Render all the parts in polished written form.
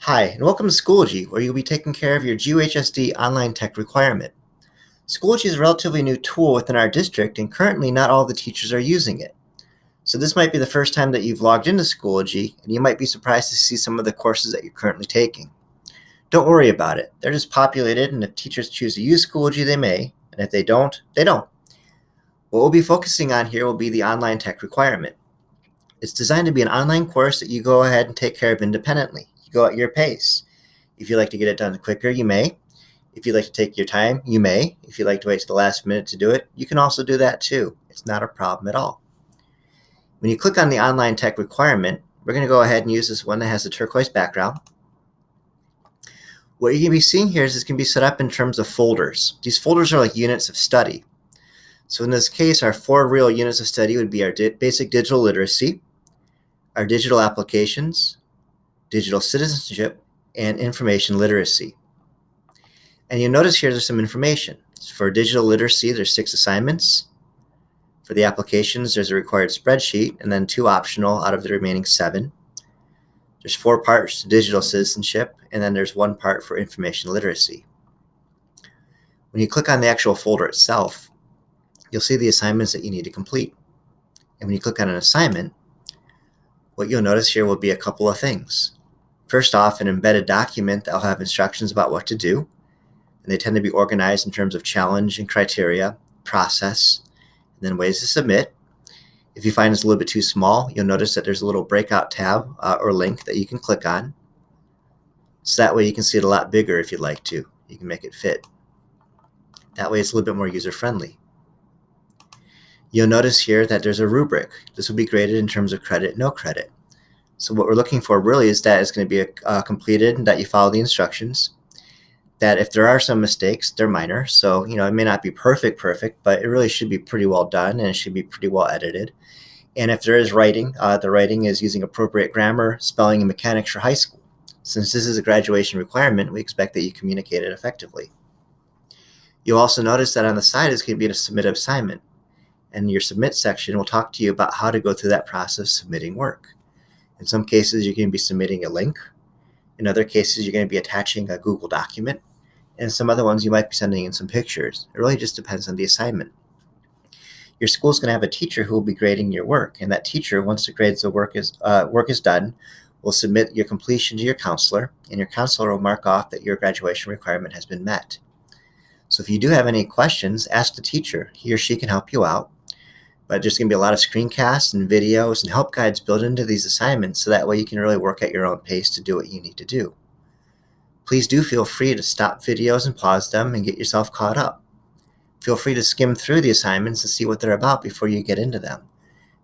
Hi, and welcome to Schoology, where you'll be taking care of your GUHSD online tech requirement. Schoology is a relatively new tool within our district, and currently not all the teachers are using it. So this might be the first time that you've logged into Schoology, and you might be surprised to see some of the courses that you're currently taking. Don't worry about it. They're just populated, and if teachers choose to use Schoology, they may, and if they don't, they don't. What we'll be focusing on here will be the online tech requirement. It's designed to be an online course that you go ahead and take care of independently. You go at your pace. If you like to get it done quicker, you may. If you'd like to take your time, you may. If you'd like to wait to the last minute to do it, you can also do that too. It's not a problem at all. When you click on the online tech requirement, we're going to go ahead and use this one that has a turquoise background. What you're going to be seeing here is it's going to be set up in terms of folders. These folders are like units of study. So in this case, our 4 real units of study would be our basic digital literacy, our digital applications, digital citizenship, and information literacy. And you'll notice here there's some information. For digital literacy, there's 6 assignments. For the applications, there's a required spreadsheet and then 2 optional out of the remaining 7. There's 4 parts to digital citizenship, and then there's 1 part for information literacy. When you click on the actual folder itself, you'll see the assignments that you need to complete. And when you click on an assignment, what you'll notice here will be a couple of things. First off, an embedded document that will have instructions about what to do, and they tend to be organized in terms of challenge and criteria, process, and then ways to submit. If you find it's a little bit too small, you'll notice that there's a little breakout tab or link that you can click on. So that way you can see it a lot bigger if you'd like to. You can make it fit. That way it's a little bit more user-friendly. You'll notice here that there's a rubric. This will be graded in terms of credit, no credit. So what we're looking for really is that it's going to be completed, that you follow the instructions, that if there are some mistakes, they're minor. So, it may not be perfect, but it really should be pretty well done and it should be pretty well edited. And if there is writing, the writing is using appropriate grammar, spelling, and mechanics for high school. Since this is a graduation requirement, we expect that you communicate it effectively. You'll also notice that on the side is going to be a submit assignment. And your submit section will talk to you about how to go through that process of submitting work. In some cases, you're going to be submitting a link. In other cases, you're going to be attaching a Google document. And some other ones, you might be sending in some pictures. It really just depends on the assignment. Your school's going to have a teacher who will be grading your work. And that teacher, once the grades of work is done, will submit your completion to your counselor. And your counselor will mark off that your graduation requirement has been met. So if you do have any questions, ask the teacher. He or she can help you out. But there's going to be a lot of screencasts and videos and help guides built into these assignments, so that way you can really work at your own pace to do what you need to do. Please do feel free to stop videos and pause them and get yourself caught up. Feel free to skim through the assignments and see what they're about before you get into them.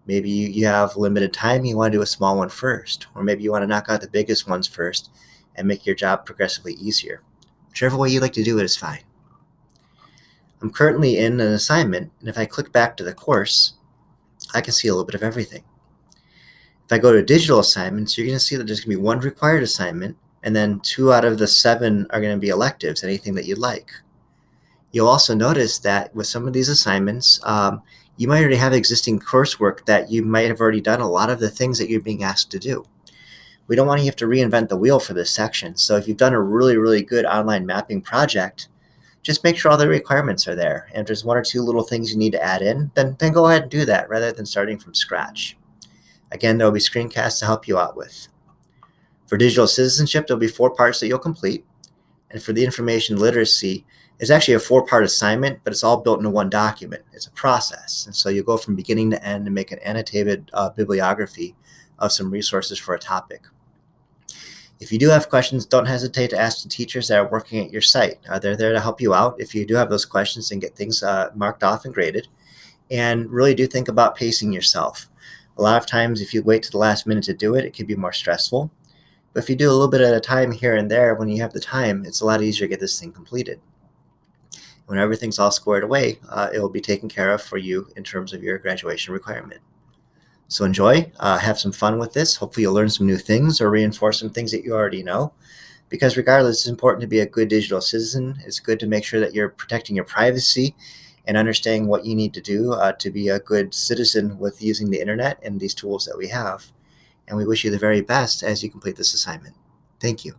Maybe you have limited time, you want to do a small one first, or maybe you want to knock out the biggest ones first and make your job progressively easier. Whichever way you like to do it is fine. I'm currently in an assignment, and if I click back to the course, I can see a little bit of everything. If I go to digital assignments, you're going to see that there's going to be 1 required assignment, and then 2 out of the 7 are going to be electives, anything that you'd like. You'll also notice that with some of these assignments, you might already have existing coursework that you might have already done a lot of the things that you're being asked to do. We don't want you to have to reinvent the wheel for this section. So if you've done a really, really good online mapping project, just make sure all the requirements are there. And if there's 1 or 2 little things you need to add in, then go ahead and do that rather than starting from scratch. Again, there will be screencasts to help you out with. For digital citizenship, there'll be 4 parts that you'll complete. And for the information literacy, it's actually a 4-part assignment, but it's all built into 1 document. It's a process. And so you go from beginning to end and make an annotated bibliography of some resources for a topic. If you do have questions, don't hesitate to ask the teachers that are working at your site. They're there to help you out if you do have those questions and get things marked off and graded. And really do think about pacing yourself. A lot of times, if you wait to the last minute to do it, it can be more stressful. But if you do a little bit at a time here and there, when you have the time, it's a lot easier to get this thing completed. When everything's all squared away, it will be taken care of for you in terms of your graduation requirement. So enjoy, have some fun with this. Hopefully you'll learn some new things or reinforce some things that you already know. Because regardless, it's important to be a good digital citizen. It's good to make sure that you're protecting your privacy and understanding what you need to do to be a good citizen with using the internet and these tools that we have. And we wish you the very best as you complete this assignment. Thank you.